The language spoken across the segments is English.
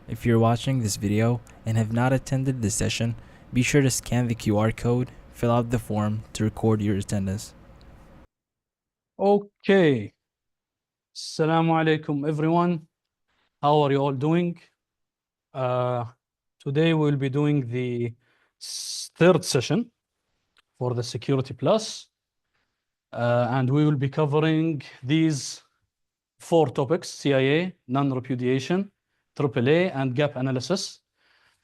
If you're watching this video and have not attended this session, be sure to scan the QR code, fill out the form to record your attendance. Okay. Assalamu alaikum, everyone. How are you all doing? Today we'll be doing the third session for the Security Plus. And we will be covering these 4 topics: CIA, non-repudiation, AAA, and gap analysis.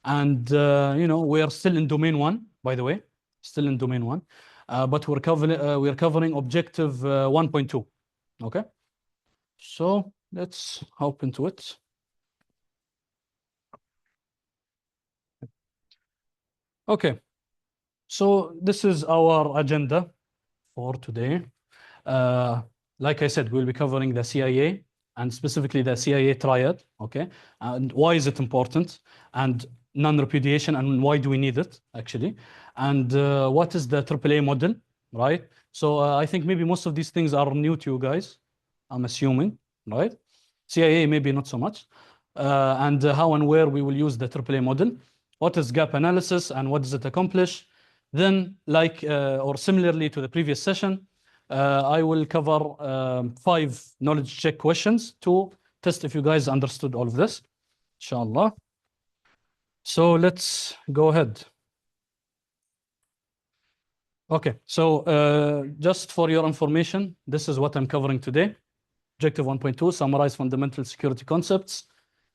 And, we are still in domain 1, by the way, still in domain 1. But we're covering objective 1.2. Okay. So let's hop into it. Okay. So this is our agenda for today. Like I said, we'll be covering the CIA and specifically the CIA Triad. Okay. And why is it important? And non-repudiation, and why do we need it, actually? And what is the AAA model, right? So I think maybe most of these things are new to you guys, I'm assuming, right? CIA, maybe not so much. And how and where we will use the AAA model. What is gap analysis and what does it accomplish? Then, like or similarly to the previous session, I will cover 5 knowledge check questions to test if you guys understood all of this, inshallah. So let's go ahead. Okay, so just for your information, this is what I'm covering today. Objective 1.2, summarize fundamental security concepts,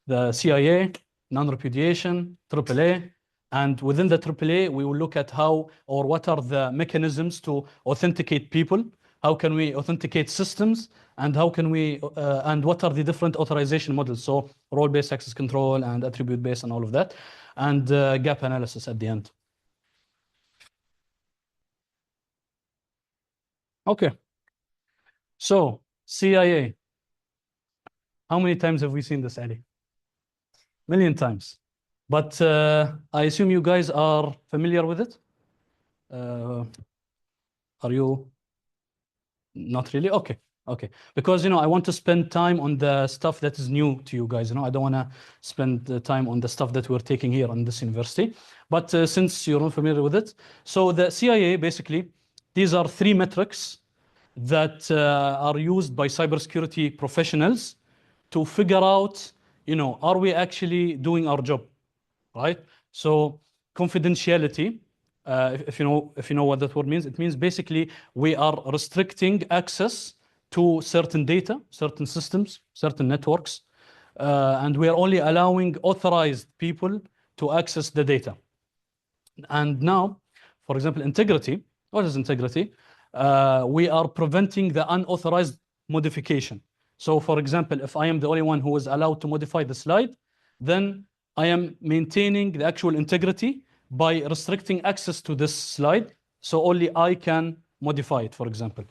the CIA, non-repudiation, AAA, and within the AAA, we will look at how or what are the mechanisms to authenticate people, how can we authenticate systems, and how can we, and what are the different authorization models, so role-based access control and attribute-based and all of that, and gap analysis at the end. Okay, so CIA. How many times have we seen this, Ali? Million times. But I assume you guys are familiar with it? Are you not really? Okay. Okay. Because, I want to spend time on the stuff that is new to you guys. I don't want to spend the time on the stuff that we're taking here on this university. But since you're not familiar with it, so the CIA, basically, these are 3 metrics that are used by cybersecurity professionals to figure out, are we actually doing our job, right? So confidentiality, if you know what that word means, it means basically we are restricting access to certain data, certain systems, certain networks, and we are only allowing authorized people to access the data. And now, for example, integrity. What is integrity? We are preventing the unauthorized modification. So, for example, if I am the only one who is allowed to modify the slide, then I am maintaining the actual integrity by restricting access to this slide, so only I can modify it, for example.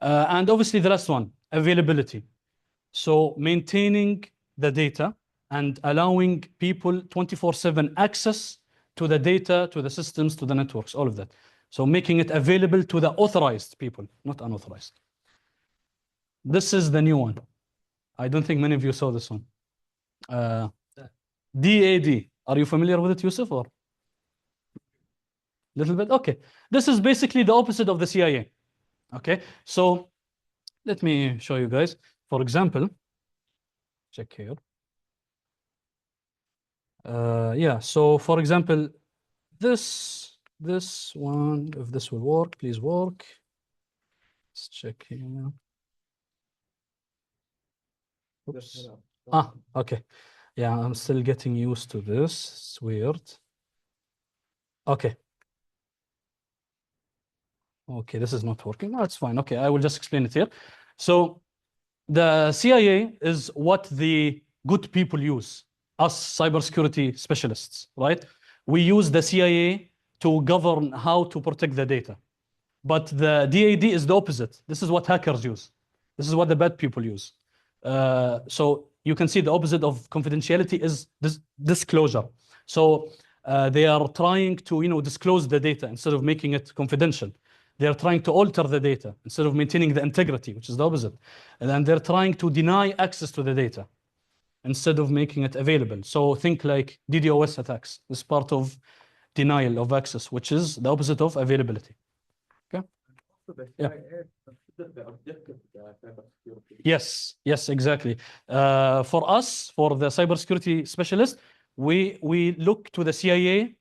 And obviously the last one, availability. So maintaining the data and allowing people 24/7 access to the data, to the systems, to the networks, all of that. So making it available to the authorized people, not unauthorized. This is the new one. I don't think many of you saw this one. DAD. Are you familiar with it, Yusuf, or? Little bit? Okay. This is basically the opposite of the CIA. Okay. So let me show you guys. For example, check here. Yeah. So for example, this one, if this will work, please work. Let's check here. Oops. Okay. Yeah, I'm still getting used to this. It's weird. Okay. Okay, this is not working. No, it's fine. Okay, I will just explain it here. So the CIA is what the good people use, us cybersecurity specialists, right? We use the CIA to govern how to protect the data. But the DAD is the opposite. This is what hackers use. This is what the bad people use. So you can see the opposite of confidentiality is disclosure. So they are trying to disclose the data instead of making it confidential. They're trying to alter the data instead of maintaining the integrity, which is the opposite. And then they're trying to deny access to the data. instead of making it available. So think like DDoS attacks. This is part of denial of access, which is the opposite of availability. Okay. Yeah. Yes, yes, exactly. For us, for the cybersecurity specialist, we look to the CIA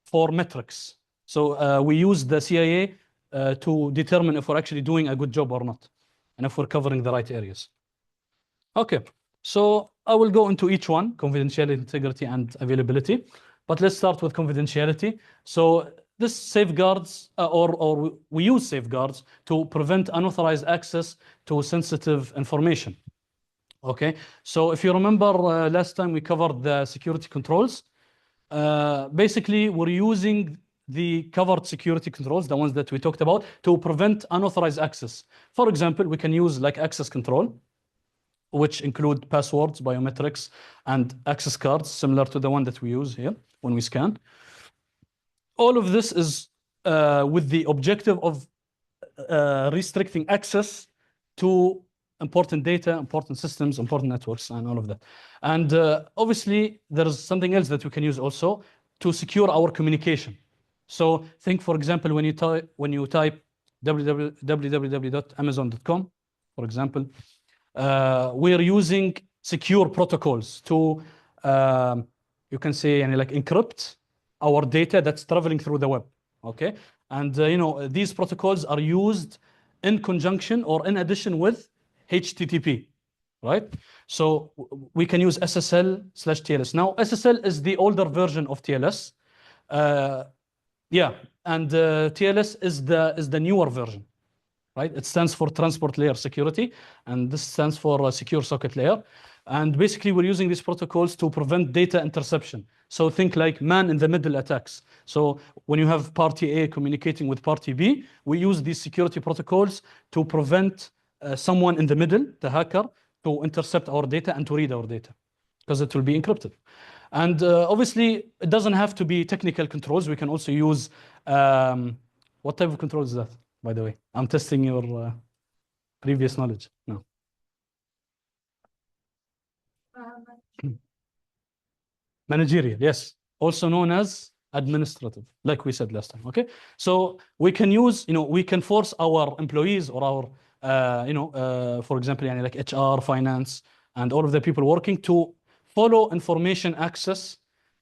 for metrics. So we use the CIA to determine if we're actually doing a good job or not, and if we're covering the right areas. Okay, so I will go into each one: confidentiality, integrity, and availability. But let's start with confidentiality. So this safeguards, or we use safeguards to prevent unauthorized access to sensitive information. Okay, so if you remember last time we covered the security controls, basically we're using the covered security controls, the ones that we talked about, to prevent unauthorized access. For example, we can use like access control, which include passwords, biometrics, and access cards, similar to the one that we use here when we scan. All of this is with the objective of restricting access to important data, important systems, important networks, and all of that. And obviously, there's something else that we can use also to secure our communication. So think, for example, when you type www.amazon.com, for example, we're using secure protocols to, you can say, like encrypt our data that's traveling through the web. Okay, and these protocols are used in conjunction or in addition with HTTP, right? So we can use SSL/TLS. Now, SSL is the older version of TLS. Yeah, and TLS is the newer version, right? It stands for Transport Layer Security, and this stands for Secure Socket Layer. And basically, we're using these protocols to prevent data interception. So think like man-in-the-middle attacks. So when you have party A communicating with party B, we use these security protocols to prevent someone in the middle, the hacker, to intercept our data and to read our data, because it will be encrypted. And obviously, it doesn't have to be technical controls. We can also use, what type of control is that, by the way? I'm testing your previous knowledge. No. Managerial, yes. Also known as administrative, like we said last time, okay? So we can use, we can force our employees or our, for example, like HR, finance, and all of the people working to follow information access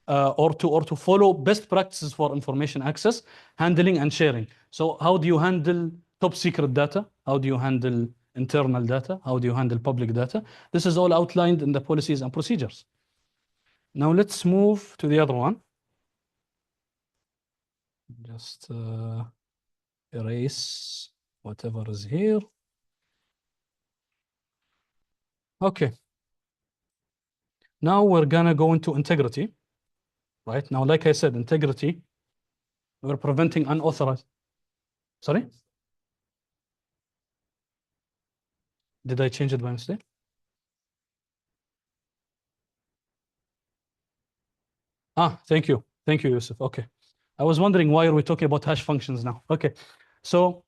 or to follow best practices for information access, handling, and sharing. So how do you handle top secret data? How do you handle internal data? How do you handle public data? This is all outlined in the policies and procedures. Now let's move to the other one. Just erase whatever is here. Okay. Now we're gonna go into integrity, right? Now, like I said, integrity, we're preventing unauthorized. Sorry? Did I change it by mistake? Thank you. Thank you, Yusuf. Okay. I was wondering why are we talking about hash functions now? Okay. So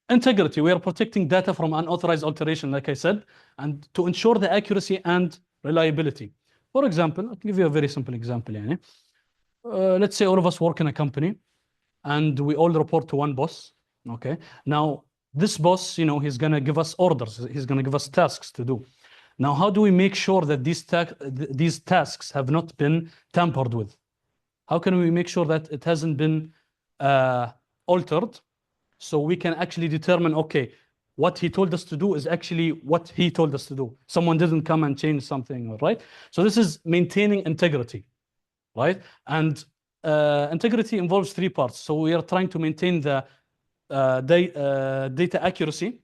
integrity, we are protecting data from unauthorized alteration, like I said, and to ensure the accuracy and reliability. For example, I'll give you a very simple example. Let's say all of us work in a company and we all report to one boss. Okay. Now, this boss, he's going to give us orders. He's going to give us tasks to do. Now, how do we make sure that these tasks have not been tampered with? How can we make sure that it hasn't been altered, so we can actually determine, okay, what he told us to do is actually what he told us to do. Someone didn't come and change something, right? So this is maintaining integrity, right? And integrity involves three parts. So we are trying to maintain the data accuracy,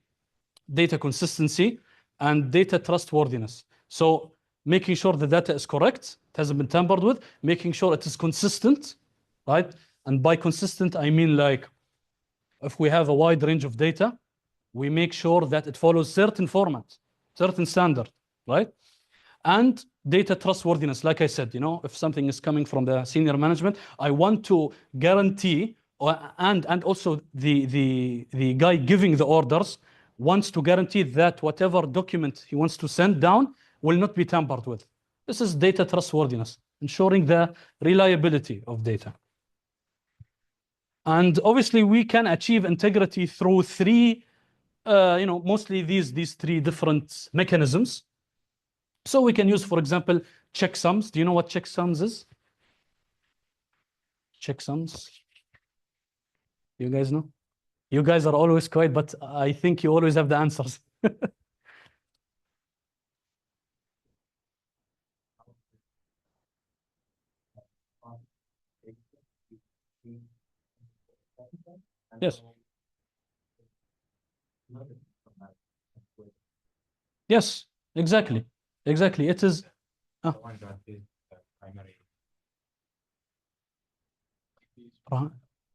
data consistency, and data trustworthiness. So making sure the data is correct, it hasn't been tampered with, making sure it is consistent, right? And by consistent, I mean like if we have a wide range of data, we make sure that it follows certain formats, certain standard, right? And data trustworthiness, like I said, if something is coming from the senior management, I want to guarantee, and also the guy giving the orders wants to guarantee that whatever document he wants to send down will not be tampered with. This is data trustworthiness, ensuring the reliability of data. And obviously, we can achieve integrity through three, mostly these three different mechanisms. So we can use, for example, checksums. Do you know what checksums is? Checksums. You guys know? You guys are always quiet, but I think you always have the answers. Yes. Yes, exactly. Exactly. It is.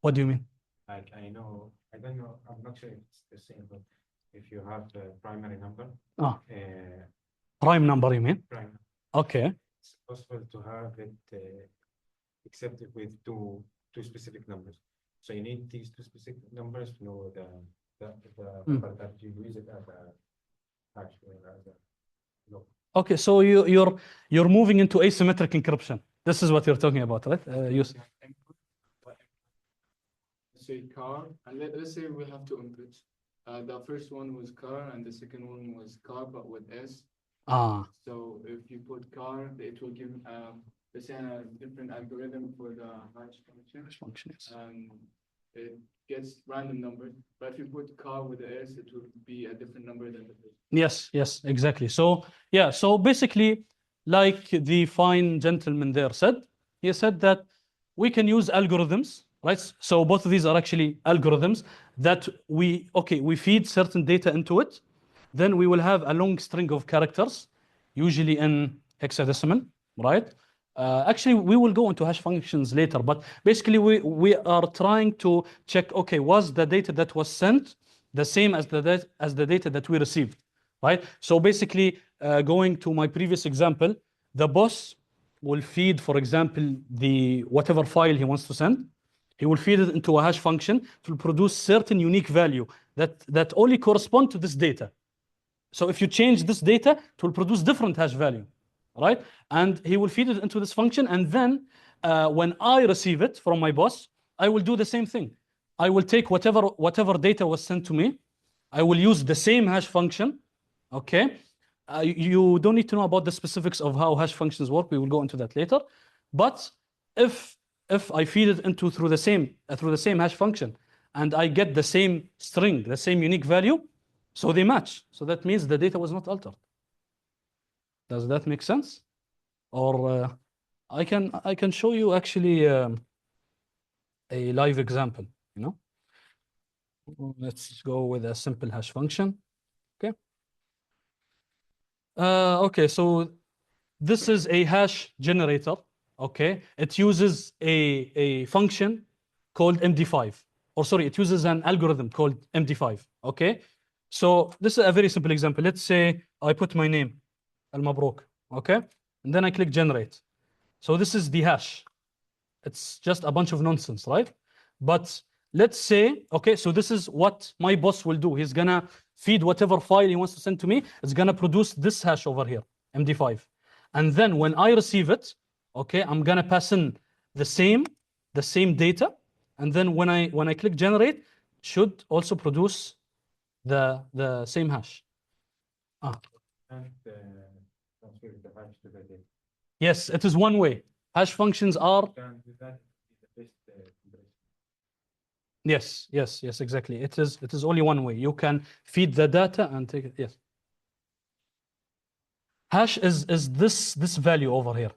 What do you mean? Like I don't know, I'm not sure if it's the same, but if you have the primary number, Prime number, you mean? prime, Okay. it's possible to have it accepted with two specific numbers. So you need these two specific numbers to know the number that you use it as a hash or as a lock. Okay, so you're moving into asymmetric encryption. This is what you're talking about, right? Say car, and let's say we have two inputs. The first one was car, and the second one was car, but with S. So if you put car, it will give let's say a different algorithm for the hash function. It gets random numbers, but if you put car with the S, it will be a different number than the first. Yes, exactly. So yeah, so basically, like the fine gentleman there said, he said that we can use algorithms, right? So both of these are actually algorithms that we feed certain data into it, then we will have a long string of characters, usually in hexadecimal, right? Actually, we will go into hash functions later, but basically we are trying to check, okay, was the data that was sent the same as the data that we received, right? So basically, going to my previous example, the boss will feed, for example, the whatever file he wants to send. He will feed it into a hash function to produce certain unique value that only correspond to this data. So if you change this data, it will produce different hash value, right? And he will feed it into this function, and then when I receive it from my boss, I will do the same thing. I will take whatever data was sent to me. I will use the same hash function, okay? You don't need to know about the specifics of how hash functions work. We will go into that later. But if I feed it into through the same hash function, and I get the same string, the same unique value, so they match. So that means the data was not altered. Does that make sense? Or I can show you actually a live example. Let's go with a simple hash function. Okay. Okay. So this is a hash generator. Okay. It uses a function called MD5. Or sorry, it uses an algorithm called MD5. Okay. So this is a very simple example. Let's say I put my name, Al-Mabruk, okay? And then I click generate. So this is the hash. It's just a bunch of nonsense, right? But let's say, okay, so this is what my boss will do. He's gonna feed whatever file he wants to send to me. It's gonna produce this hash over here, MD5. And then when I receive it, okay, I'm gonna pass in the same data. And then when I click generate, it should also produce the same hash. And transfer the hash to the data. Yes, it is one way. Hash functions are. Can do that the best Yes, exactly. It is only one way. You can feed the data and take it. Yes. Hash is this value over here.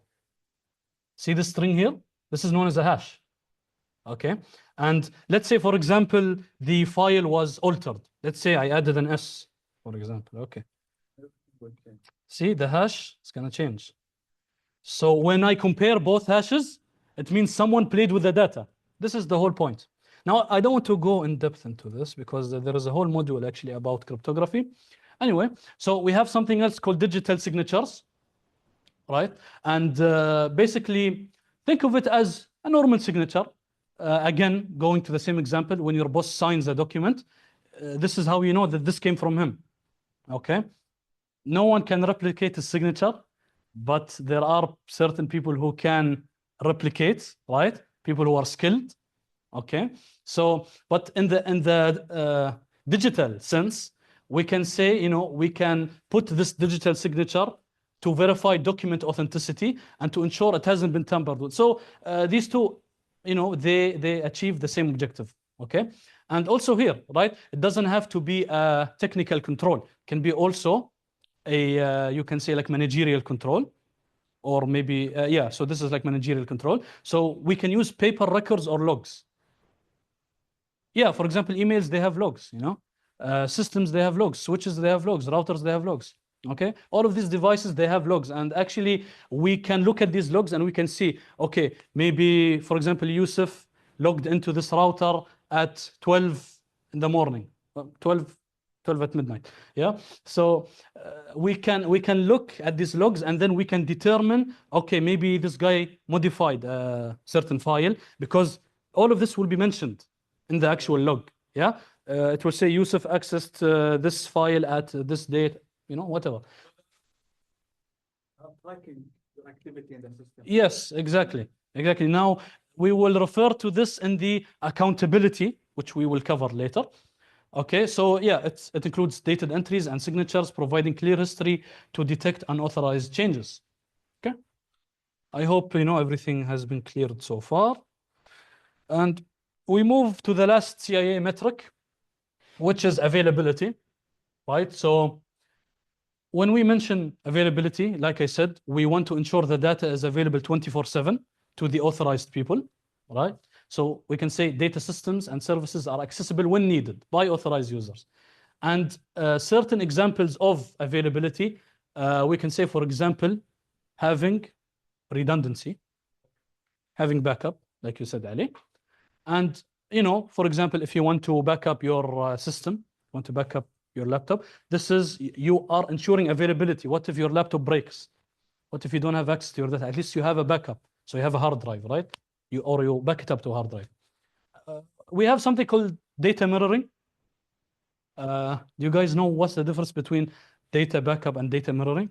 See this string here? This is known as a hash. Okay. And let's say, for example, the file was altered. Let's say I added an S, for example. Okay. See, the hash is going to change. So when I compare both hashes, it means someone played with the data. This is the whole point. Now, I don't want to go in depth into this because there is a whole module actually about cryptography. Anyway, so we have something else called digital signatures, right? And basically, think of it as a normal signature. Again, going to the same example, when your boss signs a document, this is how you know that this came from him, okay? No one can replicate his signature, but there are certain people who can replicate, right? People who are skilled. Okay, so but in the digital sense, we can say, we can put this digital signature to verify document authenticity and to ensure it hasn't been tampered with. So these two, they achieve the same objective. Okay, and also here, right? It doesn't have to be a technical control. It can be also a you can say like managerial control, or maybe yeah. So this is like managerial control. So we can use paper records or logs. Yeah, for example, emails, they have logs, systems, they have logs, switches, they have logs, routers, they have logs. Okay, all of these devices, they have logs, and actually we can look at these logs and we can see, okay, maybe, for example, Yusuf logged into this router at 12 in the morning, 12 at midnight. Yeah, so we can look at these logs, and then we can determine, okay, maybe this guy modified a certain file, because all of this will be mentioned in the actual log. Yeah, it will say Yusuf accessed this file at this date, whatever. Tracking activity in the system. Yes, exactly. Now we will refer to this in the accountability, which we will cover later. Okay, so yeah, it includes dated entries and signatures, providing clear history to detect unauthorized changes. Okay, I hope everything has been cleared so far. And we move to the last CIA metric, which is availability, right? So when we mention availability, like I said, we want to ensure the data is available 24/7 to the authorized people, right? So we can say data systems and services are accessible when needed by authorized users. And certain examples of availability, we can say, for example, having redundancy, having backup, like you said, Ali. And, for example, if you want to back up your system, want to back up your laptop, you are ensuring availability. What if your laptop breaks? What if you don't have access to your data? At least you have a backup. So you have a hard drive, right? You back it up to a hard drive. We have something called data mirroring. Do you guys know what's the difference between data backup and data mirroring?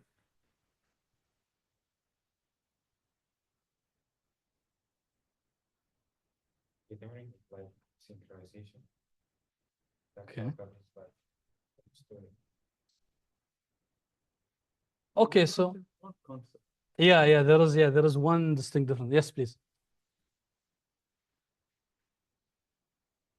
Determining like synchronization. Okay. Okay, so yeah, there is one distinct difference. Yes, please.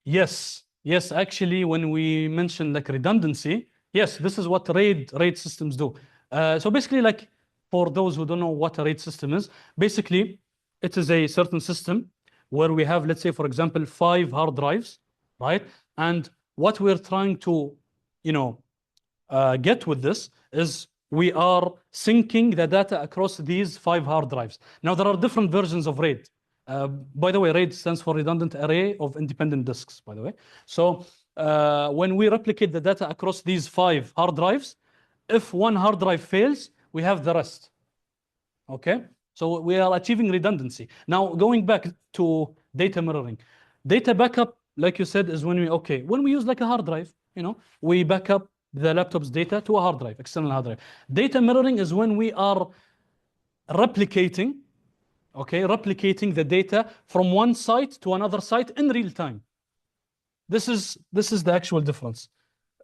Yes, actually, when we mention like redundancy, yes, this is what RAID systems do. So basically, like, for those who don't know what a RAID system is, basically it is a certain system where we have, let's say, for example, 5 hard drives, right? And what we're trying to, get with this is we are syncing the data across these 5 hard drives. Now, there are different versions of RAID. By the way, RAID stands for Redundant Array of Independent Disks, by the way. So when we replicate the data across these 5 hard drives, if one hard drive fails, we have the rest. Okay? So we are achieving redundancy. Now, going back to data mirroring. Data backup, like you said, is when we use like a hard drive, we back up the laptop's data to a hard drive, external hard drive. Data mirroring is when we are replicating the data from one site to another site in real time. This is the actual difference.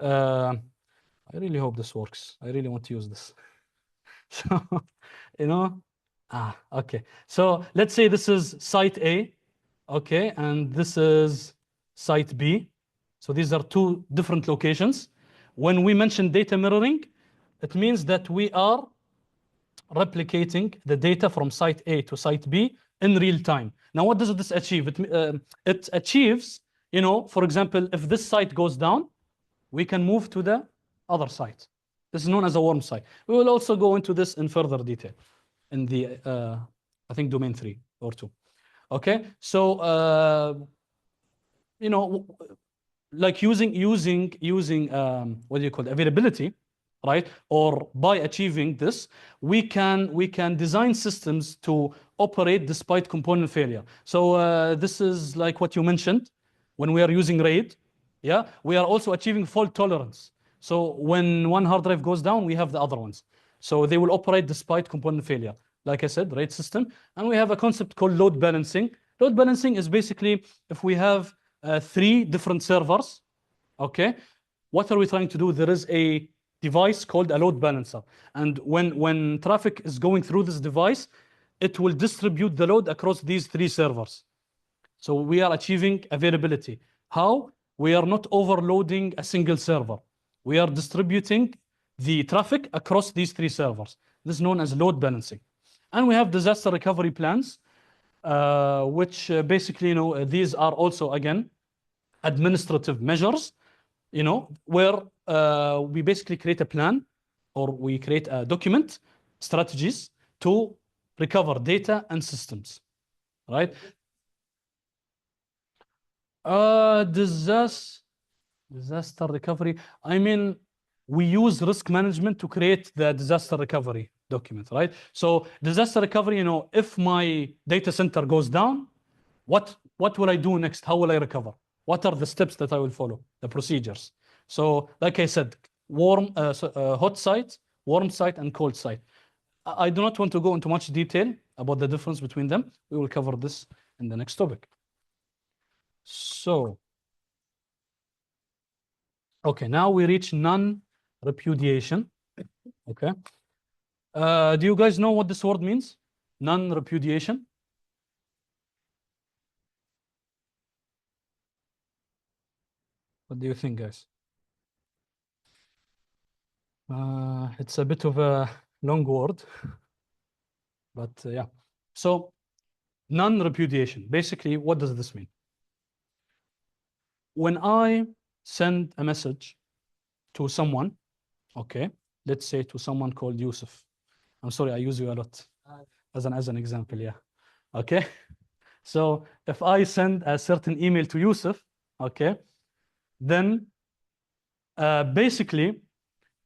I really hope this works. I really want to use this. So, okay. So let's say this is site A, okay, and this is site B. So these are 2 different locations. When we mention data mirroring, it means that we are replicating the data from site A to site B in real time. Now, what does this achieve? It achieves, for example, if this site goes down, we can move to the other site. This is known as a warm site. We will also go into this in further detail in the, I think, domain 3 or 2. Okay, so, like using what do you call it? Availability, right? Or by achieving this, we can design systems to operate despite component failure. So this is like what you mentioned when we are using RAID. Yeah, we are also achieving fault tolerance. So when one hard drive goes down, we have the other ones. So they will operate despite component failure. Like I said, RAID system. And we have a concept called load balancing. Load balancing is basically if we have 3 different servers, okay, what are we trying to do? There is a device called a load balancer. And when traffic is going through this device, it will distribute the load across these 3 servers. So we are achieving availability. How? We are not overloading a single server. We are distributing the traffic across these 3 servers. This is known as load balancing. And we have disaster recovery plans, which basically, these are also, again, administrative measures, where we basically create a plan or we create a document, strategies to recover data and systems, right? Disaster recovery. I mean, we use risk management to create the disaster recovery document, right? So disaster recovery, if my data center goes down, what will I do next? How will I recover? What are the steps that I will follow? The procedures. So like I said, hot site, warm site, and cold site. I do not want to go into much detail about the difference between them. We will cover this in the next topic. So, okay, now we reach non-repudiation. Okay. Do you guys know what this word means? Non-repudiation? What do you think, guys? It's a bit of a long word, but yeah. So, non-repudiation. Basically, what does this mean? When I send a message to someone, okay, let's say to someone called Yusuf. I'm sorry, I use you a lot as an example, yeah. Okay. So if I send a certain email to Yusuf, okay, then basically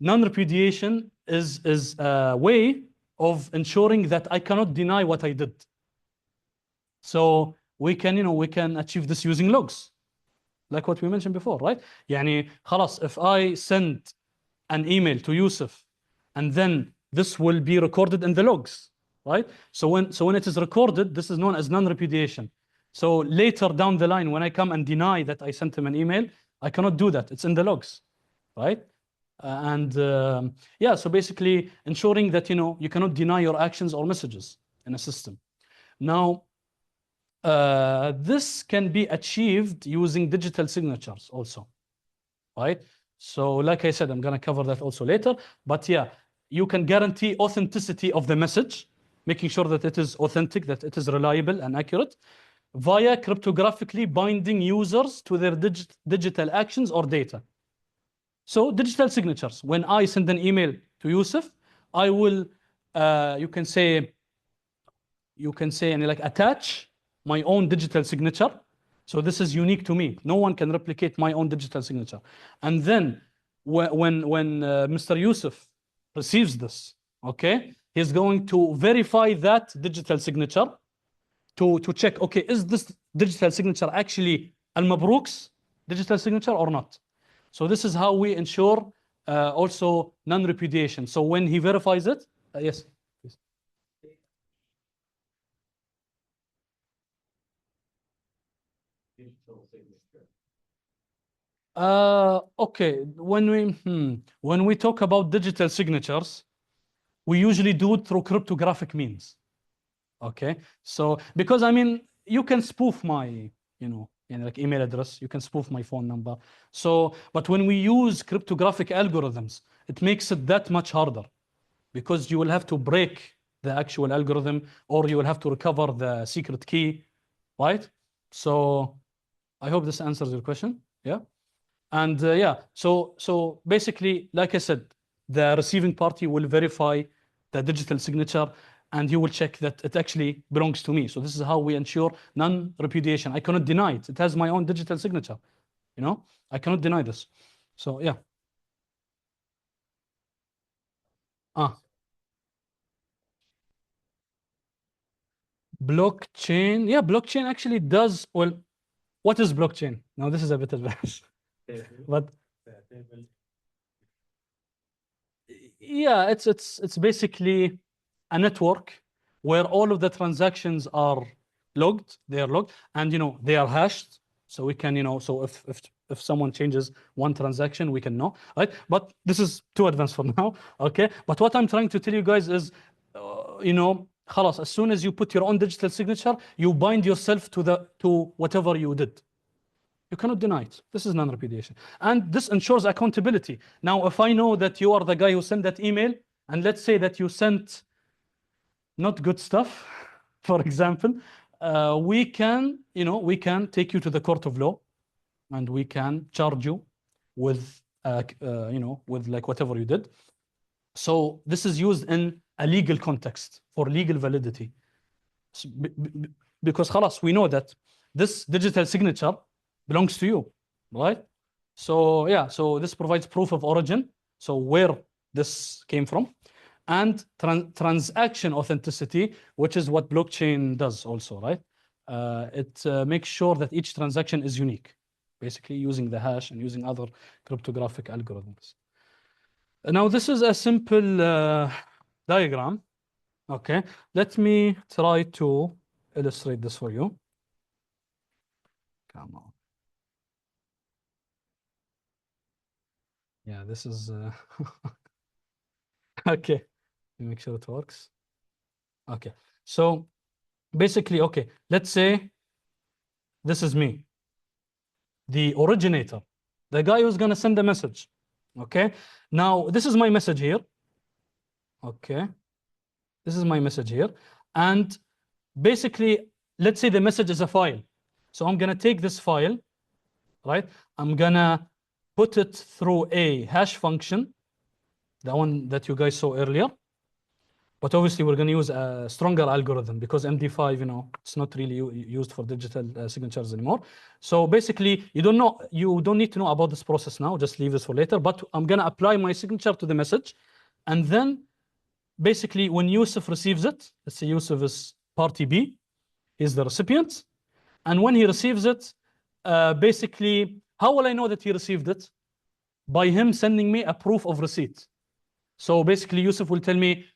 non-repudiation is a way of ensuring that I cannot deny what I did. So we can achieve this using logs, like what we mentioned before, right? يعني خلاص, if I send an email to Yusuf and then this will be recorded in the logs, right? So when it is recorded, this is known as non-repudiation. So later down the line, when I come and deny that I sent him an email, I cannot do that. It's in the logs, right? Yeah, so basically ensuring that you cannot deny your actions or messages in a system. Now, this can be achieved using digital signatures also, right? So like I said, I'm going to cover that also later. But yeah, you can guarantee authenticity of the message, making sure that it is authentic, that it is reliable and accurate, via cryptographically binding users to their digital actions or data. So digital signatures. When I send an email to Yusuf, I will, you can say, and like attach my own digital signature. So this is unique to me. No one can replicate my own digital signature. And then when Mr. Yusuf receives this, okay, he's going to verify that digital signature to check, okay, is this digital signature actually Al-Mabruk's digital signature or not? So this is how we ensure also non-repudiation. So when he verifies it, yes. Please. Okay, when we talk about digital signatures, we usually do it through cryptographic means. Okay, so because you can spoof my, like email address, you can spoof my phone number. So, but when we use cryptographic algorithms, it makes it that much harder because you will have to break the actual algorithm or you will have to recover the secret key, right? So I hope this answers your question. Yeah. And yeah, so basically, like I said, the receiving party will verify the digital signature and he will check that it actually belongs to me. So this is how we ensure non-repudiation. I cannot deny it. It has my own digital signature. I cannot deny this. So yeah. Blockchain. Yeah, blockchain actually does. Well, what is blockchain? Now this is a bit advanced. But Yeah, it's basically a network where all of the transactions are logged. They are logged, and they are hashed. So we can, so if someone changes one transaction, we can know, right? But this is too advanced for now, okay? But what I'm trying to tell you guys is, خلاص, as soon as you put your own digital signature, you bind yourself to whatever you did. You cannot deny it. This is non-repudiation. And this ensures accountability. Now, if I know that you are the guy who sent that email, and let's say that you sent not good stuff, for example, we can take you to the court of law, and we can charge you with, with like whatever you did. So this is used in a legal context for legal validity. Because خلاص, we know that this digital signature belongs to you, right? So yeah, so this provides proof of origin, so where this came from, and transaction authenticity, which is what blockchain does also, right? It makes sure that each transaction is unique, basically using the hash and using other cryptographic algorithms. Now this is a simple diagram. Okay, let me try to illustrate this for you. Come on. Yeah, this is okay. Make sure it works. Okay, so basically, okay, let's say this is me, the originator, the guy who's going to send the message. Okay, now this is my message here. Okay, this is my message here, and basically, let's say the message is a file. So I'm going to take this file, right? I'm going to put it through a hash function, the one that you guys saw earlier. But obviously, we're going to use a stronger algorithm because MD5, it's not really used for digital signatures anymore. So basically, you don't need to know about this process now. Just leave this for later. But I'm going to apply my signature to the message. And then basically, when Yusuf receives it, let's say Yusuf is party B, he's the recipient. And when he receives it, basically, how will I know that he received it? By him sending me a proof of receipt. So basically, Yusuf will tell me,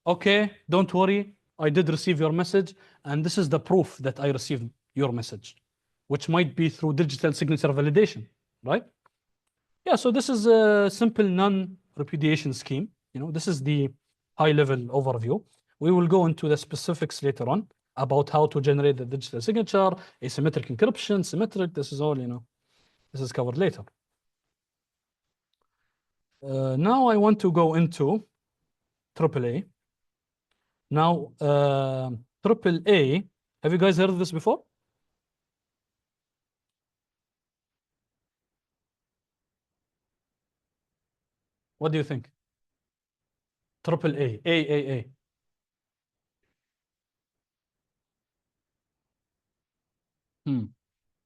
okay, don't worry, I did receive your message, and this is the proof that I received your message, which might be through digital signature validation, right? Yeah, so this is a simple non-repudiation scheme. This is the high-level overview. We will go into the specifics later on about how to generate the digital signature, asymmetric encryption, symmetric, this is all, this is covered later. Now I want to go into AAA. Now, AAA, have you guys heard of this before? What do you think? AAA, AAA.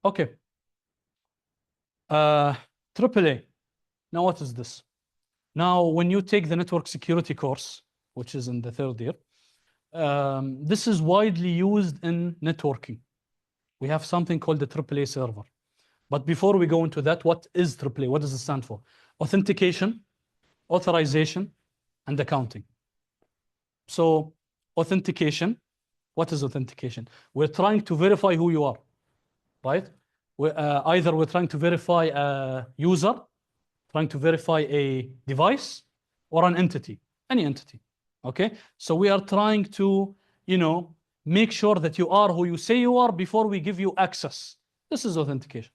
Okay. AAA. Now, what is this? Now, when you take the network security course, which is in the third year, this is widely used in networking. We have something called the AAA server. But before we go into that, what is AAA? What does it stand for? Authentication, authorization, and accounting. So authentication, what is authentication? We're trying to verify who you are, right? Either we're trying to verify a user, trying to verify a device, or an entity, any entity, okay? So we are trying to, make sure that you are who you say you are before we give you access. This is authentication.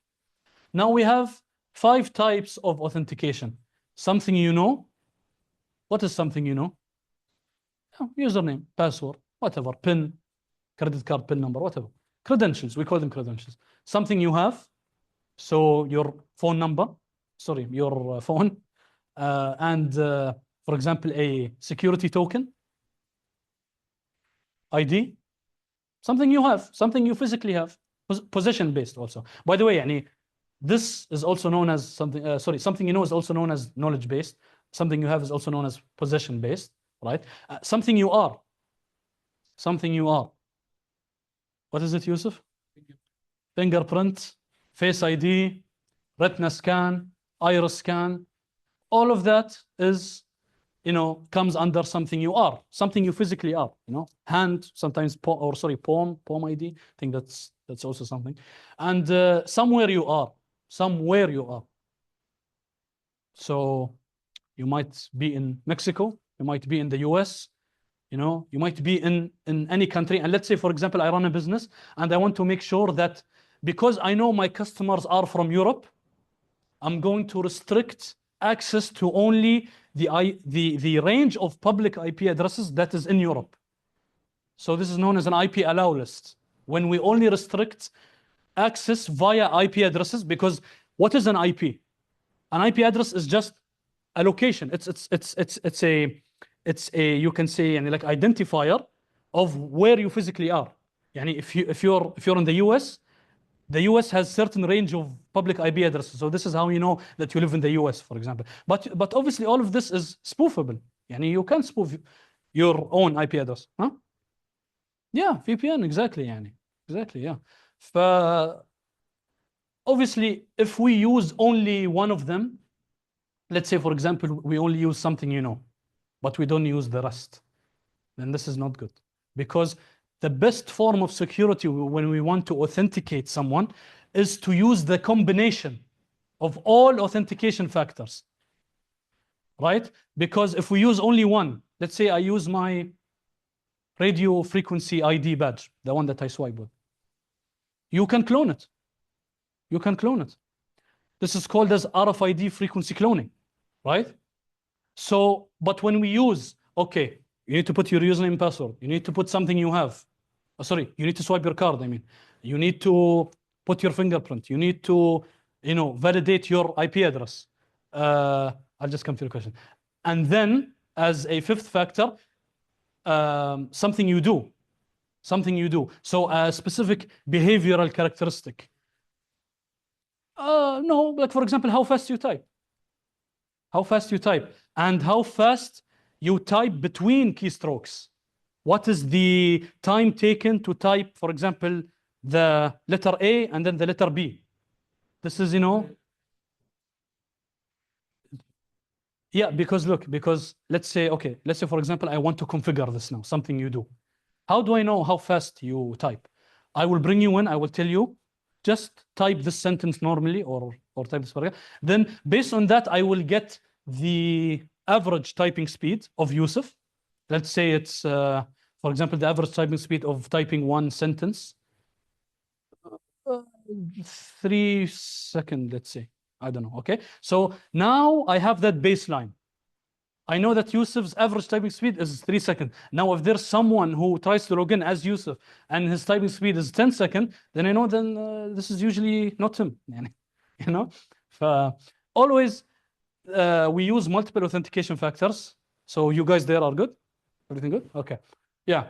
Now we have 5 types of authentication. Something you know. What is something you know? Username, password, whatever, PIN, credit card PIN number, whatever. Credentials, we call them credentials. Something you have, so your phone number, your phone, and for example, a security token, ID, something you have, something you physically have, possession-based also. By the way, this is also known as something, something you know is also known as knowledge-based. Something you have is also known as possession-based, right? Something you are. Something you are. What is it, Yusuf? Fingerprint, Face ID, retina scan, iris scan. All of that is, you know, comes under something you are, something you physically are, you know, hand, sometimes palm ID. I think that's also something. And somewhere you are. So you might be in Mexico, you might be in the US, you know, you might be in any country. And let's say, for example, I run a business and I want to make sure that because I know my customers are from Europe, I'm going to restrict access to only the range of public IP addresses that is in Europe. So this is known as an IP allow list, when we only restrict access via IP addresses. Because what is an IP? An IP address is just a location. It's a you can say like identifier of where you physically are. Yani if you're in the US, the US has certain range of public IP addresses. So this is how you know that you live in the US, for example. But obviously all of this is spoofable. Yani you can spoof your own IP address. Huh? Yeah, VPN, exactly. Yani. Exactly, yeah. Obviously, if we use only one of them, let's say, for example, we only use something you know, but we don't use the rest, then this is not good. Because the best form of security when we want to authenticate someone is to use the combination of all authentication factors, right? Because if we use only one, let's say I use my radio frequency ID badge, the one that I swipe with, you can clone it. You can clone it. This is called as RFID frequency cloning, right? So, but when we use, okay, you need to put your username and password. You need to put something you have. Oh, sorry, you need to swipe your card, I mean. You need to put your fingerprint. You need to, you know, validate your IP address. I'll just come to your question. And then, as a fifth factor, something you do. Something you do. So a specific behavioral characteristic. No, like for example, how fast you type. How fast you type. And how fast you type between keystrokes. What is the time taken to type, for example, the letter A and then the letter B? This is, you know. Yeah, because look, because let's say, okay, let's say, for example, I want to configure this now, something you do. How do I know how fast you type? I will bring you in, I will tell you, just type this sentence normally or type this paragraph. Then based on that, I will get the average typing speed of Yusuf. Let's say it's, for example, the average typing speed of typing one sentence. 3 seconds, let's say. I don't know, okay? So now I have that baseline. I know that Yusuf's average typing speed is 3 seconds. Now, if there's someone who tries to log in as Yusuf and his typing speed is 10 seconds, then I know then this is usually not him. You know? Always we use multiple authentication factors. So you guys there are good? Everything good? Okay. Yeah.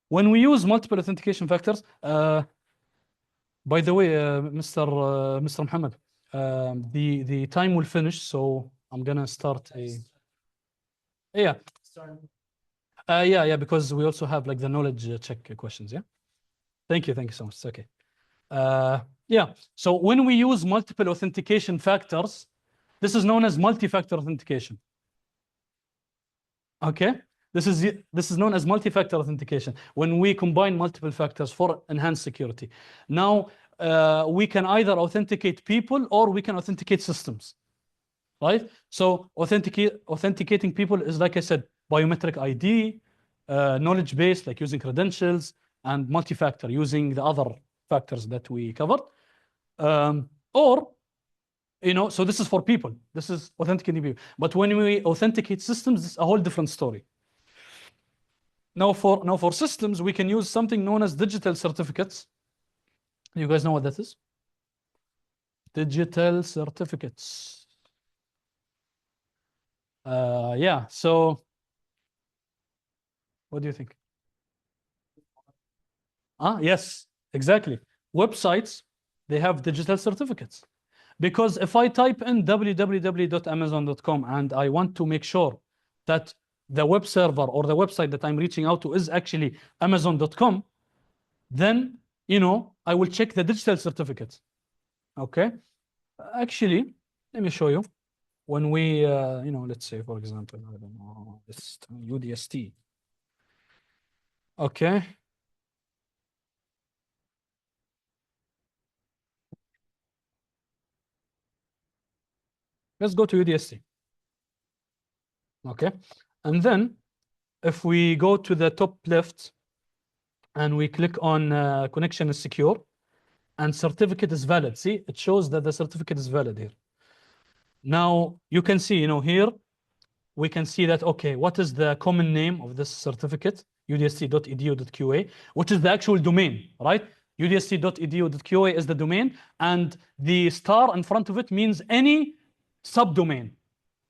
When we use multiple authentication factors, by the way, Mr. Muhammad, the time will finish, so I'm gonna start a. Yeah. Yeah, because we also have like the knowledge check questions. Yeah. Thank you so much. It's okay. Yeah. So when we use multiple authentication factors, this is known as multi-factor authentication. Okay. This is known as multi-factor authentication when we combine multiple factors for enhanced security. Now we can either authenticate people or we can authenticate systems, right? So authenticating people is, like I said, biometric ID, knowledge based, like using credentials, and multi-factor using the other factors that we covered, or you know. So this is for people. This is authenticating people. But when we authenticate systems, it's a whole different story. Now for systems, we can use something known as digital certificates. You guys know what that is? Digital certificates. Yeah, so what do you think? Yes, exactly. Websites, they have digital certificates. Because if I type in www.amazon.com and I want to make sure that the web server or the website that I'm reaching out to is actually amazon.com, then, you know, I will check the digital certificates. Okay. Actually, let me show you. when we, let's say, for example, I don't know, it's UDST. Okay. Let's go to UDST. Okay. And then if we go to the top left and we click on connection is secure and certificate is valid. See, it shows that the certificate is valid here. Now you can see, here we can see that, okay, what is the common name of this certificate? udst.edu.qa, which is the actual domain, right? udst.edu.qa is the domain, and the star in front of it means any subdomain.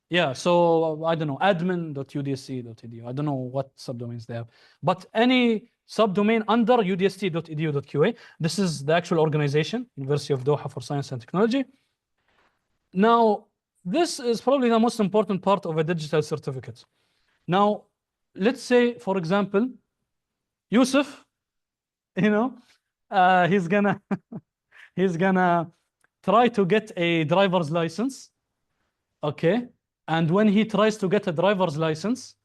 Yeah, so I don't know, admin.udst.edu. I don't know what subdomains they have, but any subdomain under udst.edu.qa. This is the actual organization, University of Doha for Science and Technology. Now, this is probably the most important part of a digital certificate. Now, let's say, for example, Yusuf, he's gonna he's gonna try to get a driver's license, okay? And when he tries to get a driver's license,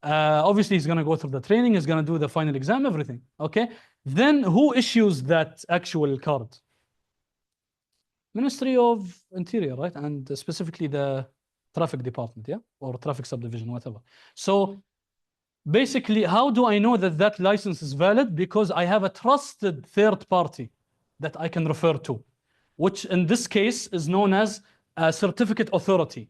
obviously he's gonna go through the training, he's gonna do the final exam, everything, okay? Then who issues that actual card? Ministry of Interior, right? And specifically the traffic department, yeah? Or traffic subdivision, whatever. So basically, how do I know that that license is valid? Because I have a trusted third party that I can refer to, which in this case is known as a certificate authority.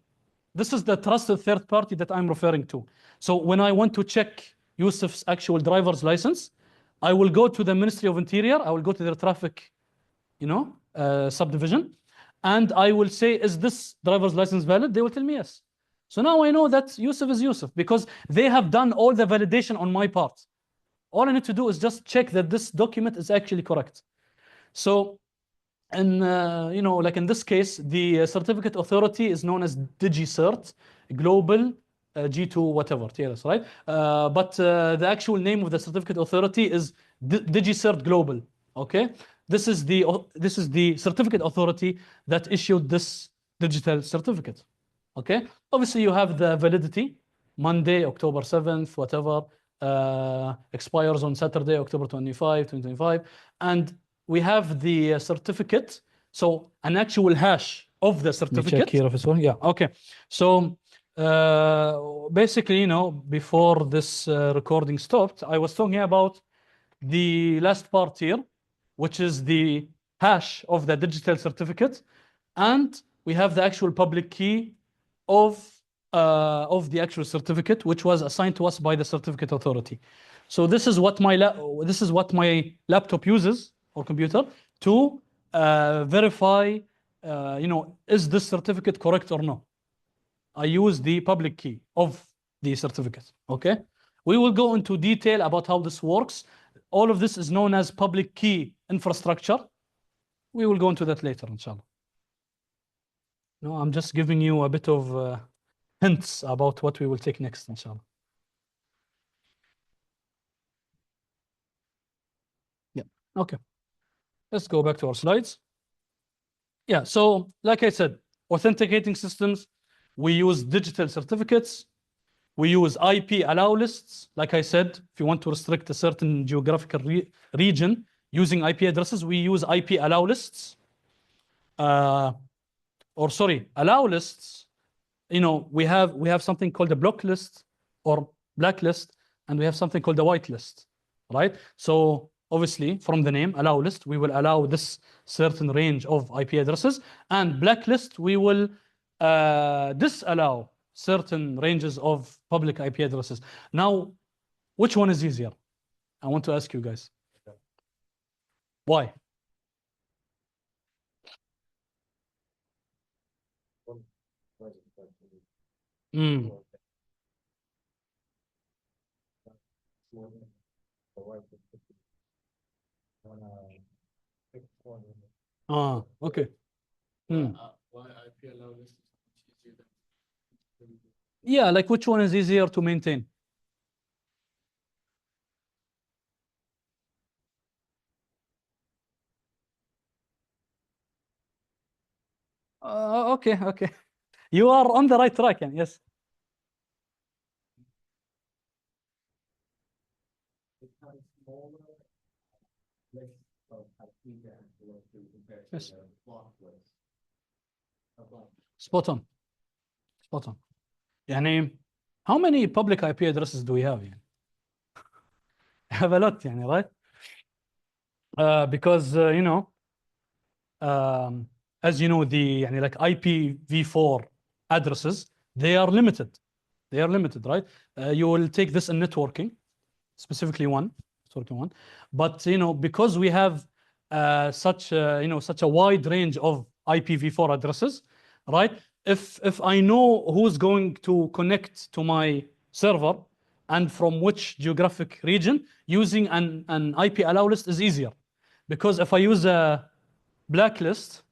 This is the trusted third party that I'm referring to. So when I want to check Yusuf's actual driver's license, I will go to the Ministry of Interior, I will go to their traffic, subdivision, and I will say, is this driver's license valid? They will tell me yes. So now I know that Yusuf is Yusuf because they have done all the validation on my part. All I need to do is just check that this document is actually correct. So, and like in this case, the certificate authority is known as DigiCert Global G2 whatever, TLS, right? But the actual name of the certificate authority is DigiCert Global. Okay, this is the certificate authority that issued this digital certificate. Okay, obviously you have the validity, Monday, October 7th, whatever, expires on Saturday, October 25, 2025, and we have the certificate, so an actual hash of the certificate. Let me check here if it's on. Yeah, okay. So basically, before this recording stopped, I was talking about the last part here, which is the hash of the digital certificate, and we have the actual public key of the actual certificate, which was assigned to us by the certificate authority. So this is what my laptop uses, or computer, to verify, is this certificate correct or no? I use the public key of the certificate, okay? We will go into detail about how this works. All of this is known as public key infrastructure. We will go into that later, inshallah. No, I'm just giving you a bit of hints about what we will take next, inshallah. Yeah, okay. Let's go back to our slides. Yeah, so like I said, authenticating systems, we use digital certificates, we use IP allow lists. Like I said, if you want to restrict a certain geographical region using IP addresses, we use IP allow lists. Allow lists. We have something called a block list or blacklist, and we have something called a whitelist, right? So obviously, from the name allow list, we will allow this certain range of IP addresses, and blacklist, we will disallow certain ranges of public IP addresses. Now, which one is easier? I want to ask you guys. Why? Mm. Okay. Why IP allow list is much easier than Yeah, like which one is easier to maintain? Okay. You are on the right track, and yes. Yes. Spot on. Spot on. يعني, how many public IP addresses do we have? يعني? Have a lot, يعني, right? Because you know, as you know, the يعني, like IPv4 addresses, they are limited. They are limited, right? You will take this in networking, specifically one, but you know, because we have such you know, such a wide range of IPv4 addresses, right? If I know who's going to connect to my server and from which geographic region, using an IP allow list is easier, because if I use a blacklist,